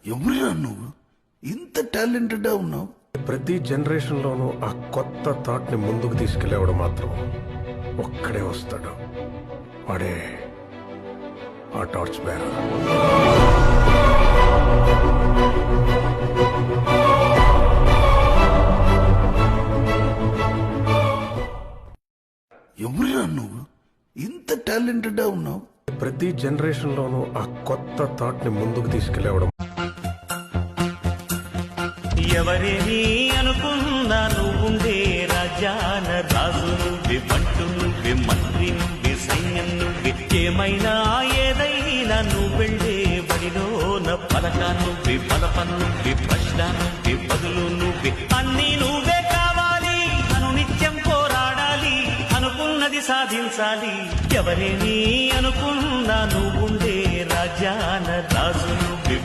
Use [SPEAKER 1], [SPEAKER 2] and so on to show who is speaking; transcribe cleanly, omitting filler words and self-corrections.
[SPEAKER 1] ఎవరురా నువ్వు? ఇంత టాలెంటెడ్ ఉన్నావు.
[SPEAKER 2] ప్రతి జనరేషన్ లోనూ ఆ కొత్త థాట్ ని ముందుకు తీసుకెళ్లేవాడు మాత్రం ఒక్కడే వస్తాడు. వాడే ఆ టార్చ్ బేరర్.
[SPEAKER 1] ఎవరురా నువ్వు? ఇంత టాలెంటెడ్ ఉన్నావు.
[SPEAKER 2] ప్రతి జనరేషన్ లోనూ ఆ కొత్త థాట్ ని ముందుకు తీసుకెళ్లేవాడు.
[SPEAKER 3] ఎవరేని అనుకున్నా నువ్వుండే రాజాన రాజు నువ్వే, మంటు నువ్వే, మంత్రి నువ్వే, సైన్యం నువ్వే, ఏమైనా ఏదైనా నువ్వు వెళ్ళే బడిలోన పలక నువ్వే, బలపం నువ్వే, ప్రశ్న నువ్వే, బదులు నువ్వే, అన్నీ నువ్వే కావాలి. అను నిత్యం పోరాడాలి, అనుకున్నది సాధించాలి. ఎవరేని అనుకున్నా నువ్వుండే రాజాన రాజు నువ్వే.